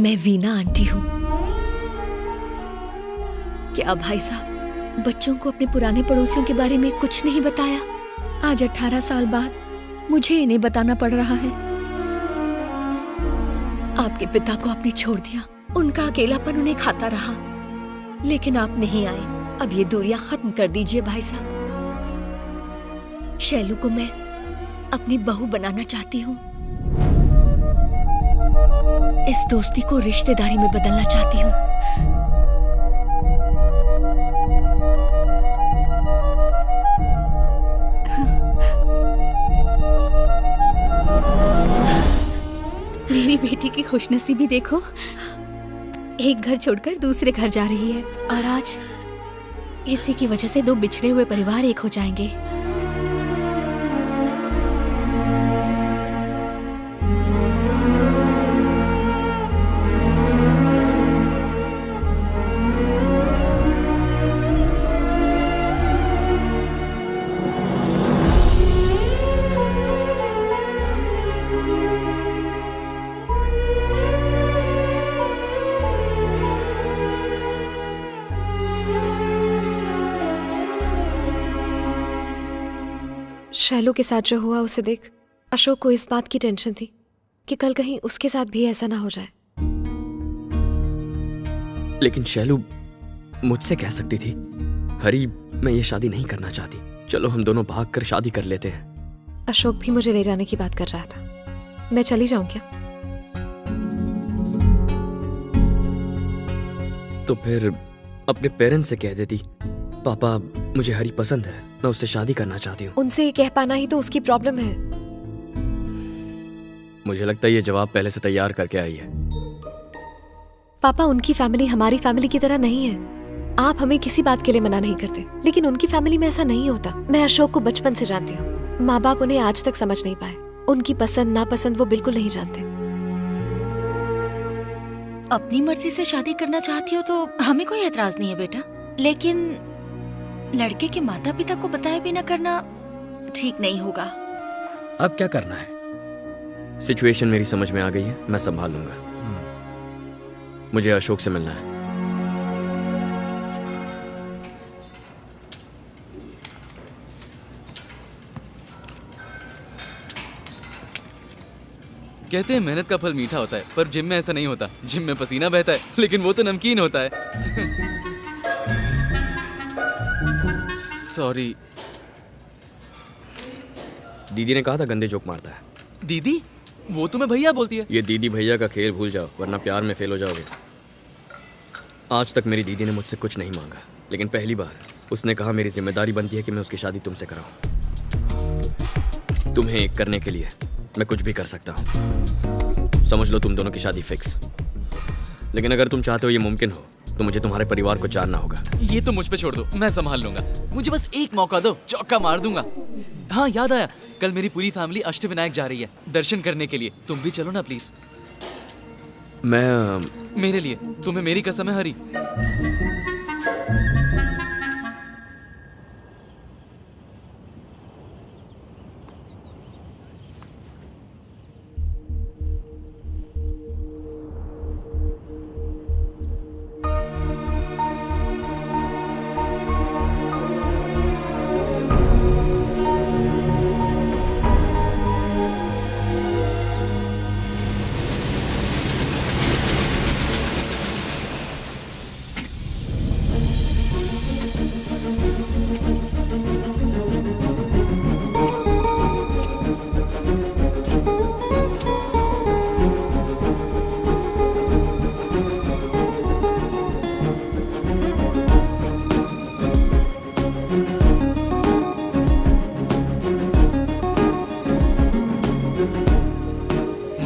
मैं वीना आंटी हूँ। क्या भाई साहब बच्चों को अपने पुराने पड़ोसियों के बारे में कुछ नहीं बताया? आज 18 साल बाद मुझे इन्हें बताना पड़ रहा है। आपके पिता को आपने छोड़ दिया, उनका अकेलापन उन्हें खाता रहा, लेकिन आप नहीं आए। अब ये दूरियां खत्म कर दीजिए भाई साहब। शैलू को मैं अपनी बहू बनाना चाहती हूँ। इस दोस्ती को रिश्तेदारी में बदलना चाहती हूँ। मेरी बेटी की खुशनसीबी देखो, एक घर छोड़कर दूसरे घर जा रही है और आज इसी की वजह से 2 बिछड़े हुए परिवार एक हो जाएंगे। शैलू के साथ जो हुआ उसे देख अशोक को इस बात की टेंशन थी कि कल कहीं उसके साथ भी ऐसा ना हो जाए। लेकिन शैलू मुझसे कह सकती थी, हरी मैं ये शादी नहीं करना चाहती, चलो हम दोनों भाग कर शादी कर लेते हैं। अशोक भी मुझे ले जाने की बात कर रहा था। मैं चली जाऊं क्या? तो फिर अपने पेरेंट्स से कह देती, पापा मुझे हरी पसंद है, मैं उससे शादी करना चाहती हूँ। उनसे ये कह पाना ही तो उसकी प्रॉब्लम है। मुझे लगता है ये जवाब पहले से तैयार करके आई है। पापा उनकी फैमिली हमारी फैमिली की तरह नहीं है। आप हमें किसी बात के लिए मना नहीं करते, लेकिन उनकी फैमिली में ऐसा नहीं होता। मैं अशोक को बचपन से जानती हूँ। माँ बाप उन्हें आज तक समझ नहीं पाए। उनकी पसंद नापसंद वो बिल्कुल नहीं जानते। अपनी मर्जी से शादी करना चाहती हो तो हमें कोई एतराज नहीं है बेटा, लेकिन लड़के के माता पिता को बताए बिना करना ठीक नहीं होगा। अब क्या करना है? सिचुएशन मेरी समझ में आ गई है, मैं संभाल लूंगा। मुझे अशोक से मिलना है। कहते हैं मेहनत का फल मीठा होता है, पर जिम में ऐसा नहीं होता। जिम में पसीना बहता है, लेकिन वो तो नमकीन होता है। सॉरी। दीदी ने कहा था गंदे जोक मारता है। दीदी? वो तुम्हें भैया बोलती है। ये दीदी भैया का खेल भूल जाओ, वरना प्यार में फेल हो जाओगे। आज तक मेरी दीदी ने मुझसे कुछ नहीं मांगा, लेकिन पहली बार उसने कहा मेरी जिम्मेदारी बनती है कि मैं उसकी शादी तुमसे कराऊं। तुम्हें एक करने के लिए मैं कुछ भी कर सकता हूं। समझ लो तुम दोनों की शादी फिक्स। लेकिन अगर तुम चाहते हो ये मुमकिन हो तो मुझे तुम्हारे परिवार को जानना होगा। ये तो मुझ पे छोड़ दो, मैं संभाल लूंगा। मुझे बस एक मौका दो, चौका मार दूंगा। हाँ याद आया, कल मेरी पूरी फैमिली अष्टविनायक जा रही है दर्शन करने के लिए। तुम भी चलो ना प्लीज। मेरे लिए तुम्हें मेरी कसम है हरी।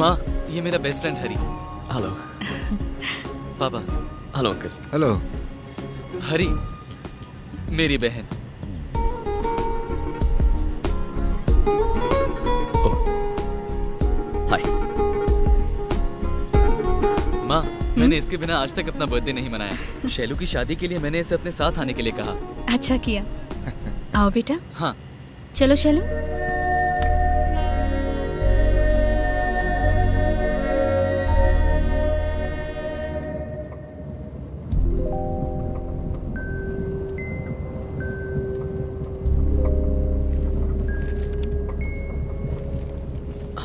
माँ, ये मेरा बेस्ट फ्रेंड हरी। हेलो। पापा। Hello uncle. हेलो। हरी मेरी बहन। हाय। माँ, मैंने इसके बिना आज तक अपना बर्थडे नहीं मनाया। शैलू की शादी के लिए मैंने इसे अपने साथ आने के लिए कहा। अच्छा किया। आओ बेटा। हाँ। चलो शैलू।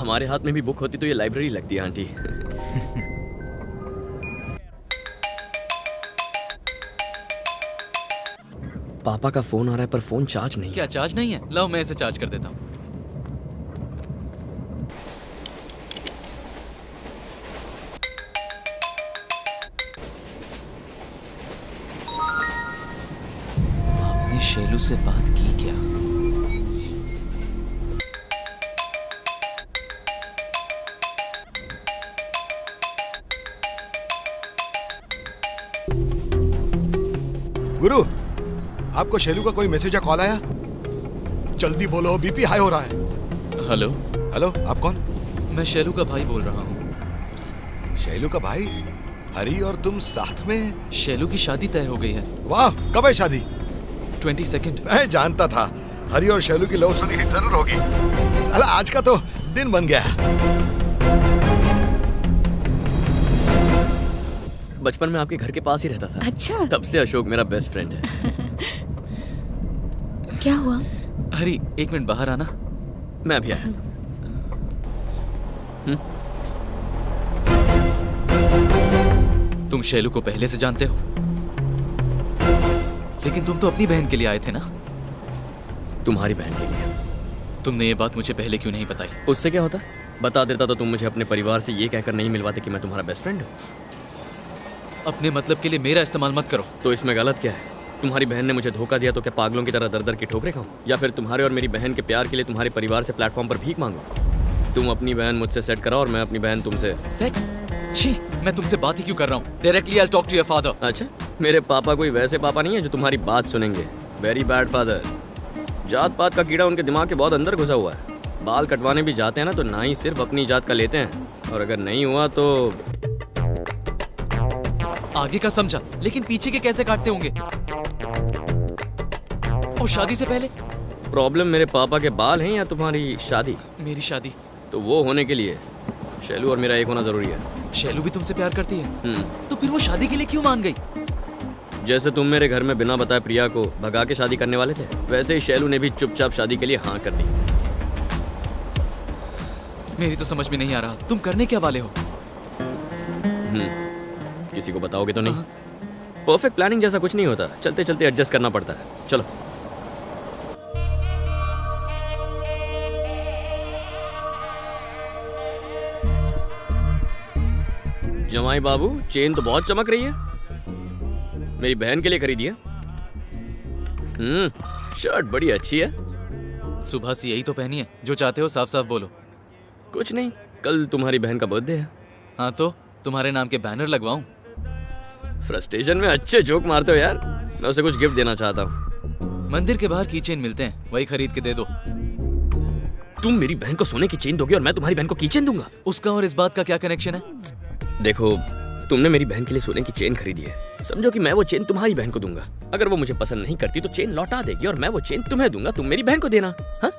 हमारे हाथ में भी बुक होती तो ये लाइब्रेरी लगती है आंटी। पापा का फोन आ रहा है पर फोन चार्ज नहीं है। क्या चार्ज नहीं है? लाओ मैं इसे चार्ज कर देता हूँ। आपने शैलू से बात की क्या? गुरु, आपको शैलू का कोई मैसेज या कॉल आया? जल्दी बोलो, बीपी हाई हो रहा है। हेलो, हेलो, आप कौन? मैं शैलू का भाई बोल रहा हूँ। शैलू का भाई? हरी और तुम साथ में? शैलू की शादी तय हो गई है। वाह, कब है शादी? 22 मैं जानता था हरी और शैलू की लव स्टोरी हिट जरूर होगी। साला आज का तो दिन बन गया। बचपन में आपके घर के पास ही रहता था। अच्छा, तब से अशोक मेरा बेस्ट फ्रेंड है। क्या हुआ? हरी, 1 मिनट बाहर आना। मैं भी आया। तुम शैलू को पहले से जानते हो, लेकिन तुम तो अपनी बहन के लिए आए थे ना? तुम्हारी बहन के लिए। तुमने ये बात मुझे पहले क्यों नहीं बताई? उससे क्या होता? बता देता तो तुम मुझे अपने परिवार से ये कहकर नहीं मिलवाते कि मैं तुम्हारा बेस्ट फ्रेंड हूँ। अपने मतलब के लिए मेरा इस्तेमाल मत करो। तो इसमें गलत क्या है? तुम्हारी बहन ने मुझे धोखा दिया तो क्या पागलों की तरह दर दर की ठोकरें खाऊं? या फिर तुम्हारे और मेरी बहन के प्यार के लिए तुम्हारे परिवार से प्लेटफॉर्म पर भीख मांगो? तुम अपनी बहन मुझसे सेट कराओ और मैं अपनी बहन तुमसे। सेट? छी, मैं तुमसे बात ही क्यों कर रहा हूँ? Directly I talk to your father. अच्छा, मेरे पापा कोई वैसे पापा नहीं है जो तुम्हारी बात सुनेंगे। Very bad father. जात पात का कीड़ा उनके दिमाग के बहुत अंदर घुसा हुआ है। बाल कटवाने भी जाते हैं ना तो ना ही सिर्फ अपनी जात का लेते हैं, और अगर नहीं हुआ तो आगे का समझा, लेकिन पीछे के कैसे काटते होंगे? और शादी से पहले? प्रॉब्लम मेरे पापा के बाल हैं या तुम्हारी शादी? मेरी शादी। तो वो होने के लिए शैलू और मेरा एक होना जरूरी है। शैलू भी तुमसे प्यार करती है? तो फिर वो शादी के लिए क्यों मान गई? जैसे तुम मेरे घर में बिना बताए प्रिया को भगा के शादी करने वाले थे, वैसे ही शैलू ने भी चुपचाप शादी के लिए हाँ कर दी। मेरी तो समझ में नहीं आ रहा, तुम करने क्या वाले हो? किसी को बताओगे तो नहीं? परफेक्ट प्लानिंग जैसा कुछ नहीं होता, चलते चलते एडजस्ट करना पड़ता है। चलो। जमाई बाबू, चेन तो बहुत चमक रही है। मेरी बहन के लिए खरीदी है। शर्ट बड़ी अच्छी है। सुबह से यही तो पहनी है। जो चाहते हो साफ साफ बोलो। कुछ नहीं, कल तुम्हारी बहन का बर्थडे है। हाँ तो तुम्हारे नाम के बैनर लगवाऊं? फ्रस्ट्रेशन में अच्छे जोक मारते हो यार। मैं उसे कुछ गिफ्ट देना चाहता हूँ। मंदिर के बाहर की चेन मिलते हैं, वही खरीद के दे दो। तुम मेरी बहन को सोने की चेन दोगे और मैं तुम्हारी बहन को कीचेन दूंगा? उसका और इस बात का क्या कनेक्शन है? देखो, तुमने मेरी बहन के लिए सोने की चेन खरीदी है। समझो कि मैं वो चेन तुम्हारी बहन को दूंगा। अगर वो मुझे पसंद नहीं करती तो चेन लौटा देगी और मैं वो चेन तुम्हें दूंगा, तुम मेरी बहन को देना। हाँ?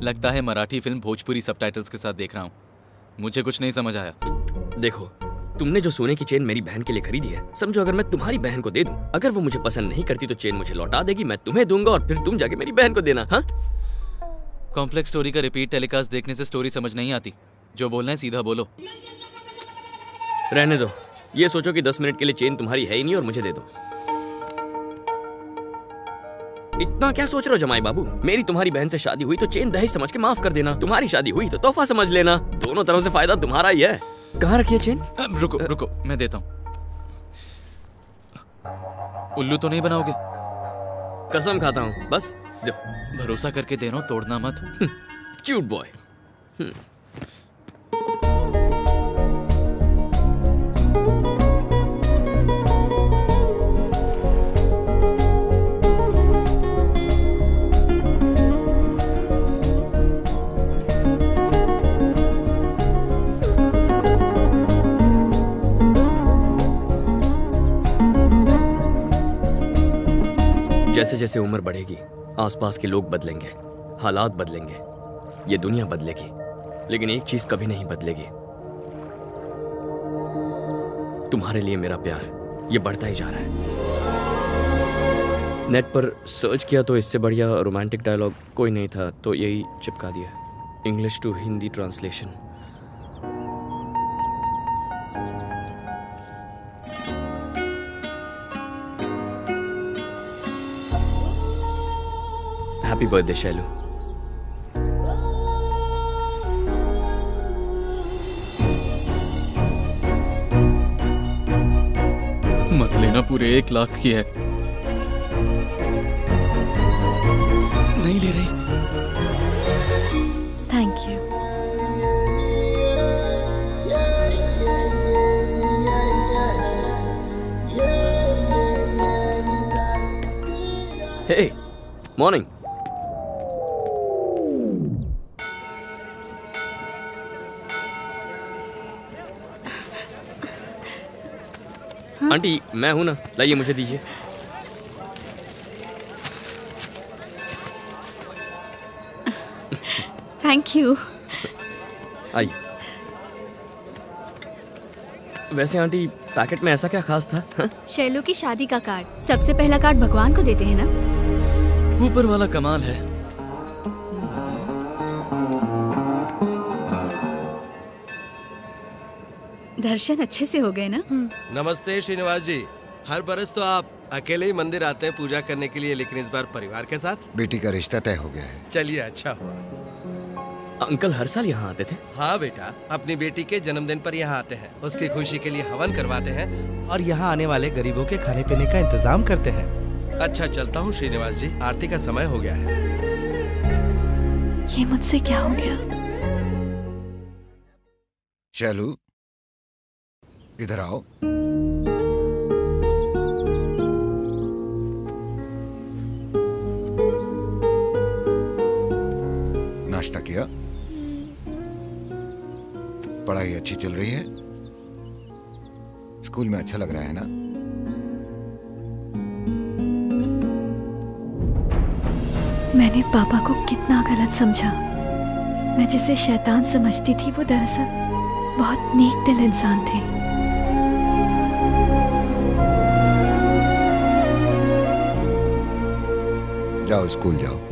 लगता है मराठी फिल्म भोजपुरी सबटाइटल्स के साथ देख रहा हूँ। मुझे कुछ नहीं समझ आया। देखो, तुमने जो सोने की चेन मेरी बहन के लिए खरीदी है, समझो अगर मैं तुम्हारी बहन को दे दूं, अगर वो मुझे पसंद नहीं करती तो चेन मुझे लौटा देगी, मैं तुम्हें दूंगा और फिर तुम जाके मेरी बहन को देना। हाँ? कॉम्प्लेक्स स्टोरी का रिपीट टेलीकास्ट देखने से स्टोरी समझ नहीं आती। जो बोलना है सीधा बोलो। रहने दो। ये सोचो कि 10 मिनट के लिए चेन तुम्हारी है ही नहीं और मुझे दे दो। इतना क्या सोच रहे हो जमाई बाबू? मेरी तुम्हारी बहन से शादी हुई तो चेन दहेज समझ के माफ कर देना। तुम्हारी शादी हुई तो तोहफा समझ लेना। दोनों तरफ से फायदा तुम्हारा ही है। कहाँ रखी है चेन? रुको रुको, मैं देता हूँ। उल्लू तो नहीं बनाओगे? कसम खाता हूँ, बस दो। भरोसा करके दे रहा हूँ, तोड़ना मत। Cute boy. जैसे जैसे उम्र बढ़ेगी, आसपास के लोग बदलेंगे, हालात बदलेंगे, ये दुनिया बदलेगी, लेकिन एक चीज कभी नहीं बदलेगी। तुम्हारे लिए मेरा प्यार ये बढ़ता ही जा रहा है। नेट पर सर्च किया तो इससे बढ़िया रोमांटिक डायलॉग कोई नहीं था, तो यही चिपका दिया। English to Hindi translation. Happy birthday Shailu. मत लेना, पूरे 1 लाख की है। नहीं ले रही। Thank you. Hey morning. Aunty मैं हूं ना, लाइए मुझे दीजिए। Thank you. आइए। वैसे आंटी पैकेट में ऐसा क्या खास था? हाँ? शैलू की शादी का कार्ड। सबसे पहला कार्ड भगवान को देते हैं ना। ऊपर वाला कमाल है। दर्शन अच्छे से हो गए ना? नमस्ते श्रीनिवास जी। हर बरस तो आप अकेले ही मंदिर आते हैं पूजा करने के लिए, लेकिन इस बार परिवार के साथ। बेटी का रिश्ता तय हो गया है। चलिए अच्छा हुआ। अंकल हर साल यहाँ आते थे? हाँ बेटा, अपनी बेटी के जन्मदिन पर यहाँ आते हैं, उसकी खुशी के लिए हवन करवाते हैं और यहाँ आने वाले गरीबों के खाने पीने का इंतजाम करते हैं। अच्छा चलता हूँ श्रीनिवास जी, आरती का समय हो गया है। ये मुझसे क्या हो गया? शैलू इधर आओ। नाश्ता किया? पढ़ाई अच्छी चल रही है? स्कूल में अच्छा लग रहा है ना? मैंने पापा को कितना गलत समझा। मैं जिसे शैतान समझती थी वो दरअसल बहुत नेक दिल इंसान थे। जाओ स्कूल जाओ।